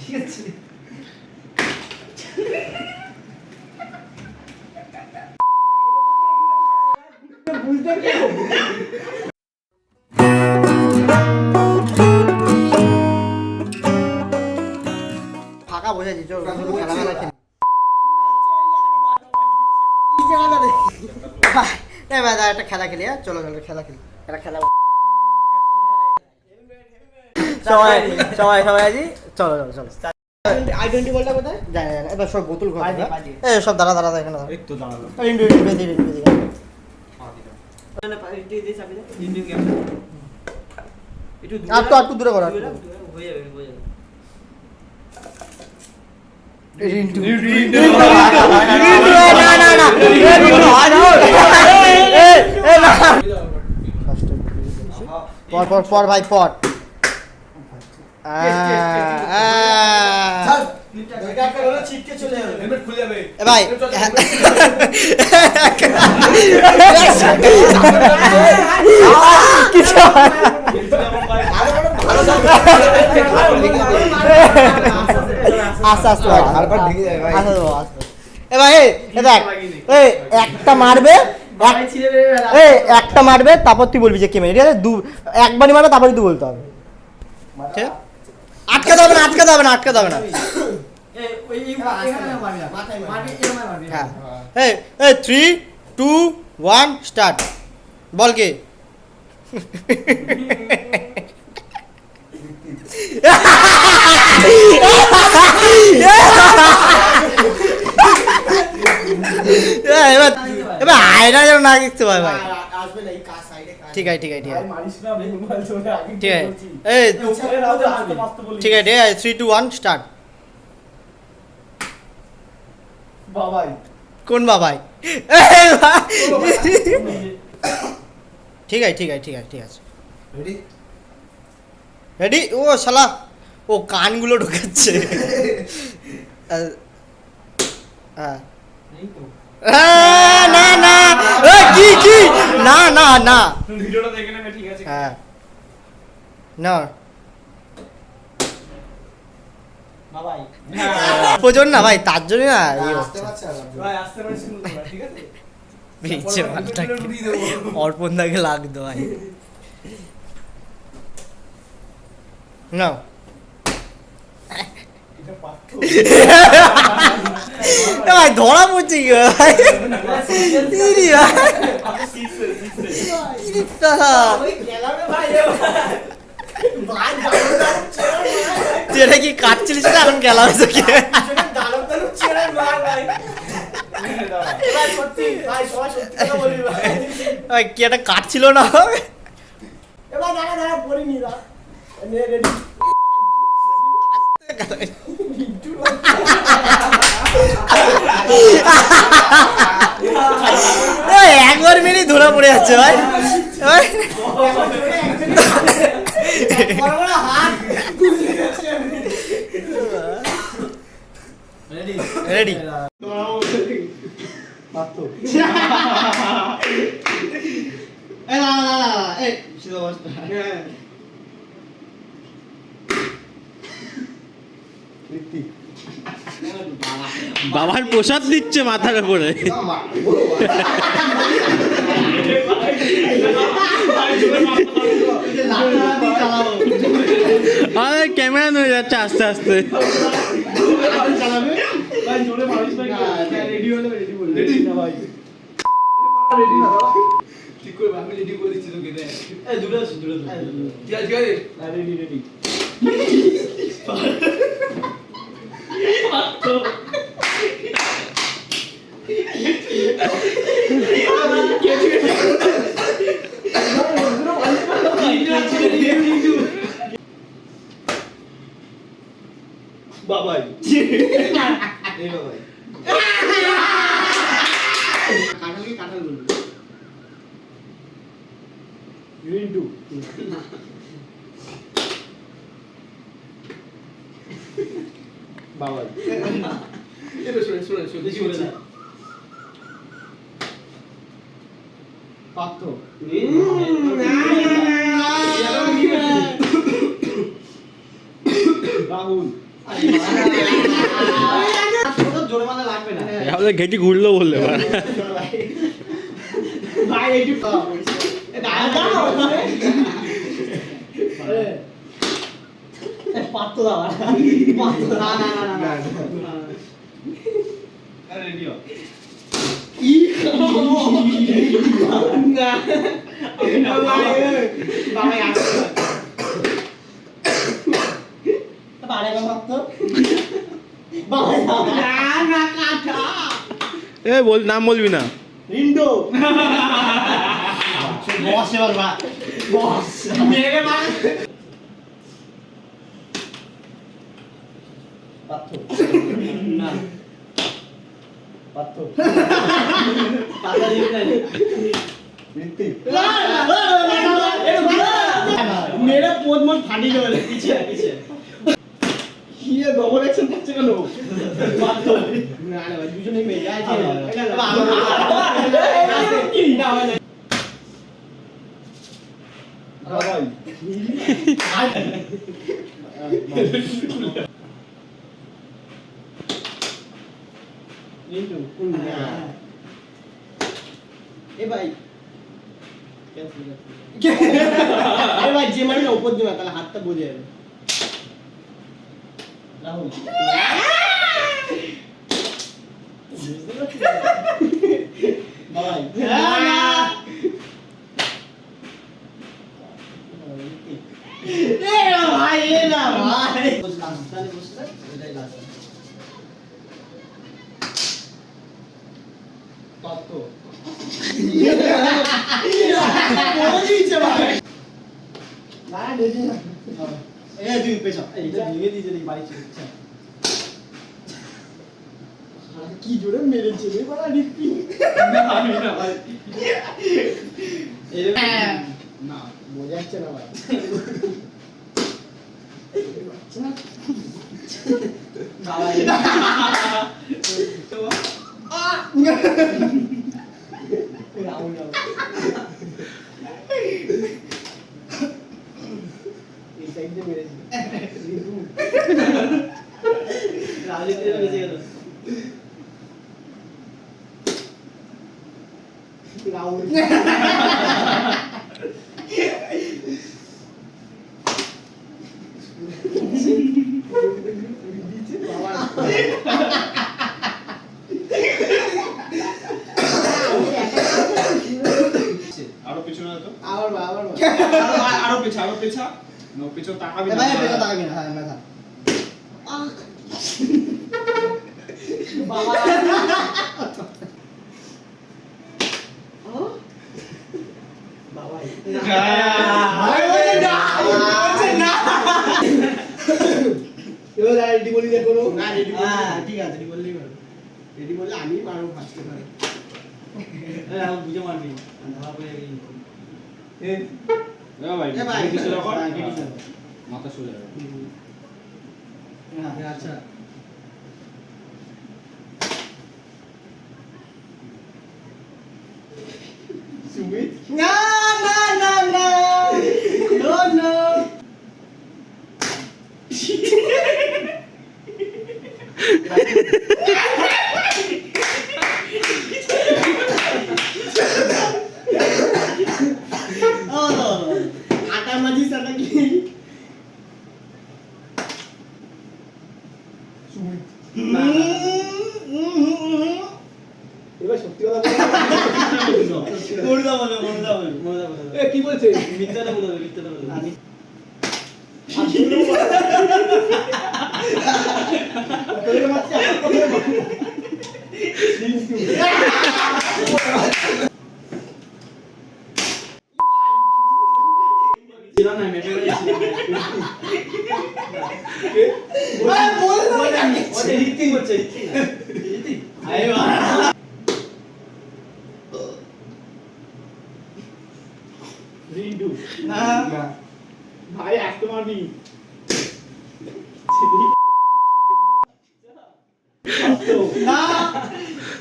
ঠিক আছে বুঝতে কেন ফাঁকা বসে আছি চল খেলা খেলা খেলি একটা খেলা খেলি চলো চলো খেলা খেলি একটা খেলা সবাই সবাই সবাই আছি চলো চলো চলো আইডেন্টি বলটা কোথায় জানি না এবার সব বোতল ঘর এই সব দাঁড়া দাঁড়া এখানে দাঁড়া একটু দাঁড়ালো ইন্ডু ইন্ডু বেদি ইন্ডু বেদি না পাইটি দিয়ে চাবি দে ইন্ডু গেম একটু একটু দূরে করো হয়ে যাবে হয়ে যাবে ইন্ডু ইন্ডু না না না এ না পর পর পর ভাই পর ভাই একটা মারবে একটা মারবে তারপর তুই বলবি যে কে মেরে ঠিক আছে একবারই মারবে তারপরে তুই বলতে হবে আটকাতে হবে না আটকাতে হবে না আটকাতে হবে না হ্যাঁ 3 2 1 স্টার্ট বল কে এবার আয়না যেন না দেখতে পাই ভাই ঠিক আছে ঠিক আছে ঠিক আছে ঠিক আছে ঠিক আছে 3 2 1 স্টার্ট বাবাই কোন বাবাই ঠিক আছে ঠিক আছে ঠিক আছে ঠিক আছে রেডি রেডি ও শালা ও কানগুলো ঢোকাচ্ছে হ্যাঁ না না কি কি না না না ভিডিওটা দেখে নেবে ঠিক আছে হ্যাঁ না বাবাই প্রয়োজন না ভাই তার জন্য না ভাই আসতে পারছি ঠিক আছে বেঁচে মালটাকে অর্পণ দাকে লাগতো ভাই না ভাই ধরা পড়ছে কি ভাই যেটা কি কাটছিলিস না এখন গেলাম কি একটা কাটছিল না একবার মেরেই ধরা পড়ে যাচ্ছে ভাই রেডি বাবার প্রসাদ দিচ্ছে মাথার উপরে ক্যামেরা নিয়ে যাচ্ছে আস্তে আস্তে বাবাই এই বাবাই কাঁঠাল কি কাঁঠাল বলবো রিন্টু বাবাই এটা শুনে শুনে শুনে বেশি বলে না পাত্র রাহুল জোরে মারলে লাগবে না আমাদের ঘেটি ঘুরলো বললে এবার। ভাই এইটু পাত্র দাও না রেডিও এ বল, নাম বলবি না। রিন্ডো বস এবার বা বস মেরে মার পাত্র না পাত্র পাতা দিবি না মিত্তি মেরে পোদ মন ফাটি গেল পিছে পিছে কি ডবল অ্যাকশন করছে কেন পাত্র না না দুজনেই মেরে আছে কি না হয় ভাই Lindo. এ ভাই এ ভাই যে মানে উপর দিবা তাহলে হাতটা বুঝে যাবে রাহুল ভাই ভাই এ না ভাই বুঝলাম তাহলে বুঝতে এটাই লাস্ট তত্ত্ব বলে দিয়েছে ভাই না দেখি না এই তুই পেছা এইটা ভেঙে দিয়েছে এই বাড়ি ছিল কি জোরে মেরেছে রে বড়া রিপি না আমি না ভাই না বোঝা যাচ্ছে না ভাই আরো পিছনে তো আবার আরো পেছা নো পিছনে তাকাবি না ভাই পেছা তাকাবি না হ্যাঁ না বাবা বাবা এবার রেডি বলি দেখো না রেডি হ্যাঁ ঠিক আছে রেডি বললেই ভালো রেডি বললে আমি পারবো ফার্স্টে পারি আমি বুঝে মারবি ধারা করে এ ভাই এ ভাই কিছু রাখো কিছু মাথা সোজা হ্যাঁ আচ্ছা সুমিত না না না না নো নো আটা মাঝি সাটা কি সুমিত এবার সত্যি কথা বলে কি বলছে মিথ্যাটা বলে মিথ্যাটা বলে ভাই আসতে মারবি না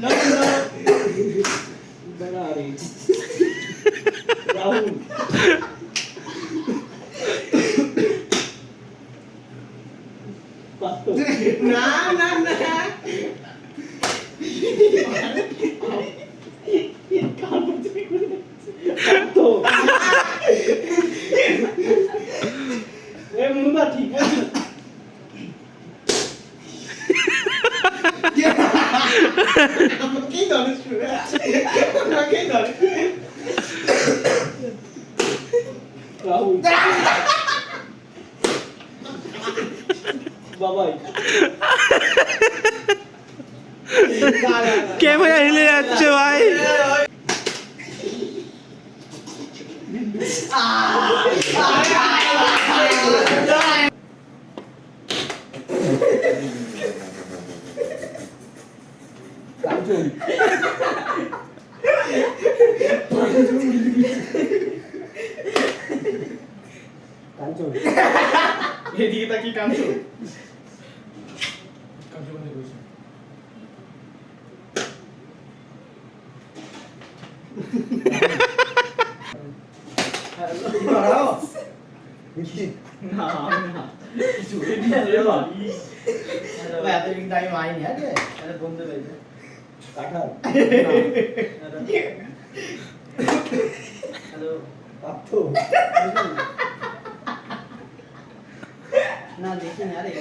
না না ক্যামেরা হিলে যাচ্ছে ভাই। এদিকে তাকি কাঁদছো না দেখি না রে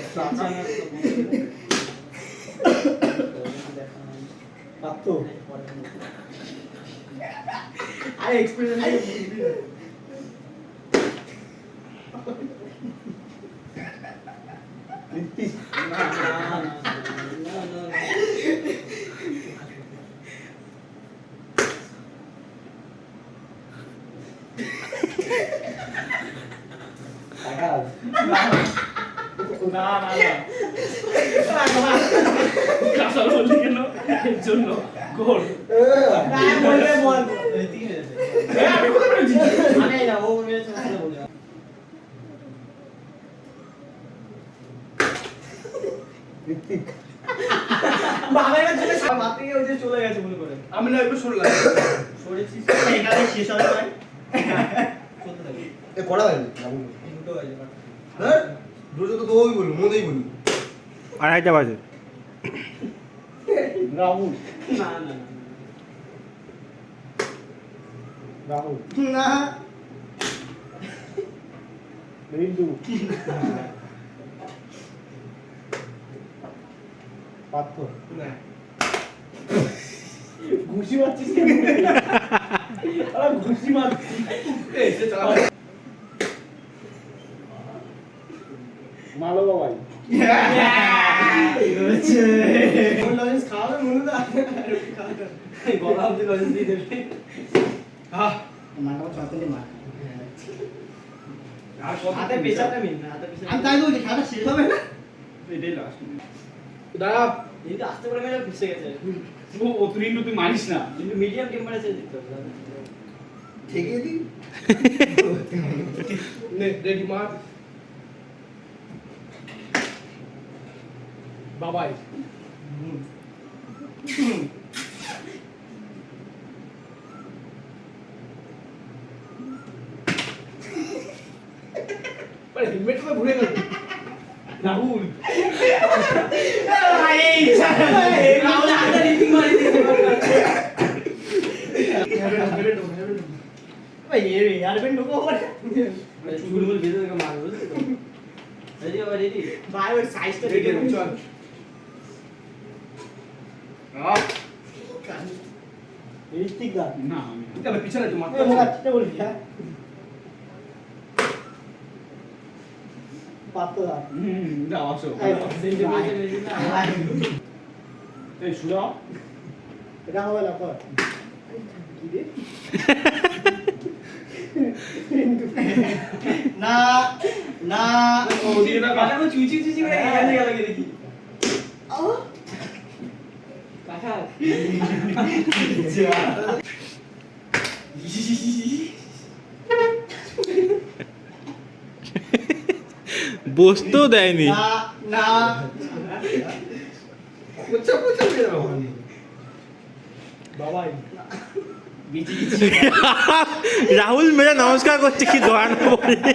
আরে এক্সপেরিয়েন্স চলে গেছে মনে করে আমি না একটু শুনলাম সরেছিস এখানে শেষ হবে ভাই চলতে থাকি এ করা হয়নি দুটো বাজে হ্যাঁ দুটো তো তুই বল মনেই বল 2:30 বাজে। রাহুল না না রাহুল না রিন্টু পার্থ না ঘুষি মারছিস কেন আরে ঘুষি মারছিস এসে চালা মালো বাবাই হচ্ছে লজেন্স খাওয়াবে মনে না গলা অব্দি লজেন্স দিয়ে দেবে মাটা চাতে মার আর হাতে পেছাটা মিন না হাতে পেছাটা আমি তাই বলছি খাটা শেষ হবে না এটাই লাস্ট দাঁড়া এই তো আস্তে করে মেরে ফিসে গেছে ও তুই রিন্টু তুই মারিস না কিন্তু মিডিয়াম টেম্পারেচারে দিতে হবে ঠিকই দি নে রেডি মার বাবাই আরে হেলমেট তো ভুলে গেল রাহুল রাহুল আগে রিপিং মারি দিতে ভাই यार बेन ढुको पर चुलमुल भेज के मार बोल रेडी हो रेडी भाई वो साइज तो रेडी चल এই ঠিক দা না আমি তবে পিছনে তো মারতে এ মোরা চিতে বলি হ্যাঁ পাতো দা দাও আসো এই এই শুনো এটা হবে না পর কি রে না না ও দিকে না কাটা চুচি চুচি করে এখানে গেল দেখি কাকা বসতেও দেয়নি। না না পুচ্ছা পুচ্ছা মেরে দাও বাবাই রাহুল মেরা নমস্কার করছে কি দোয়ানো বলে।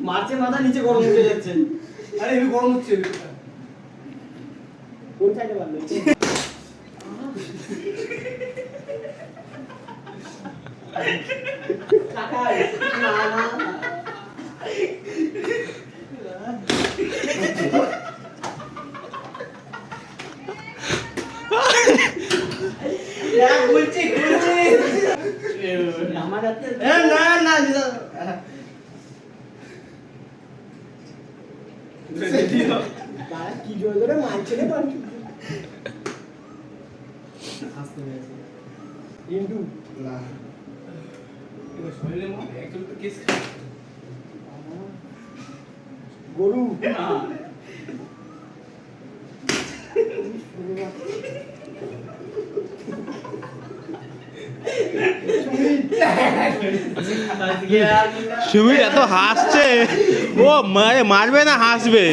মারছে মাথা নিচে গরম উঠে যাচ্ছে। আরে এমনি গরম হচ্ছে কোন সাইডে মারলো? না না বলছি আমার হাতে না না কি জোর করে মারছে রে পাঁচু আসতে গেছে ইন্টু না শরীরে মনে একদম তো কেস গরু সুমিত এত হাসছে, ও মারবে না হাসবে।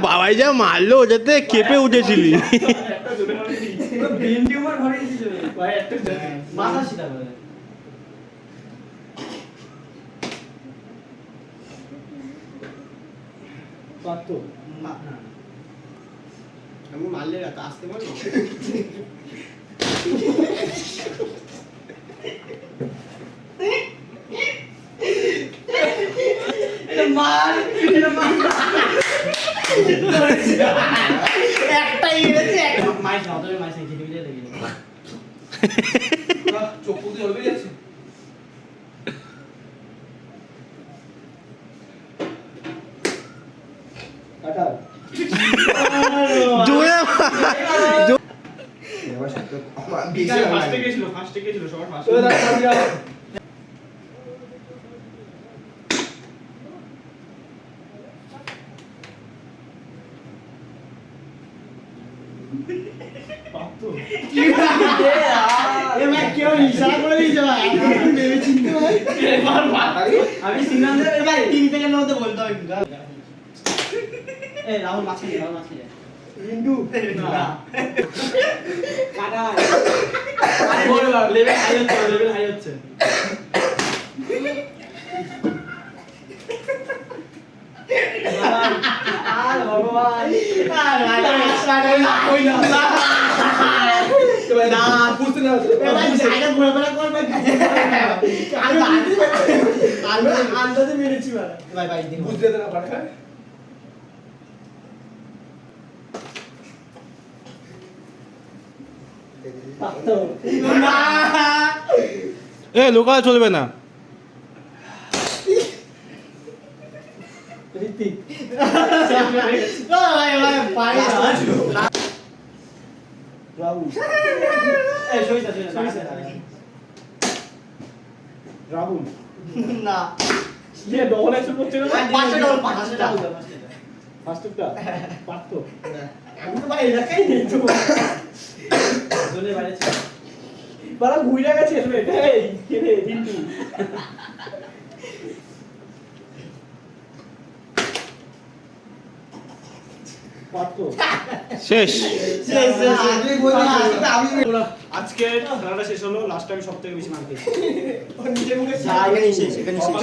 বাবাই যা মারলো ওটাতে কেঁপে উঠেছিলি। আমি মারলে আসতে পারবো একটাই মাইস না তবে মাইস খেতে গিয়ে দেখি চোখ দিয়ে হলবে যাচ্ছে কাটা জোরে ফার্স্টে গেছিল সবার ফার্স্টে আমি সিগন্যাল দেব ভাই 3 সেকেন্ডের মধ্যে বলতে হবে এই রাহুল মাঝখানে ইন্টু না কাটা আরে লেভেল হাই হচ্ছে আর ভগবান না বুঝতে না আন্দাজে মেরেছি ভাই ভাই বুঝতে না পারে এ লোকাল চলবে না। ঋতিক ভাই ভাই পারে রাহুল এই সইতা রাহুল না ये डबल एक्शन করছে না পাঁচটা ডবল পাঁচটা ফার্স্টটা পারতো আমি তো ভাই এলাকাই নেই তো জোনে বাইরে ছিল বারা ঘুরে গেছে এই কে রে বিন্টু শেষ আজকে খেলাটা শেষ হলো, লাস্ট টাইম সব থেকে বেশি মার খেয়েছি। এখানে শেষ, এখানে শেষ।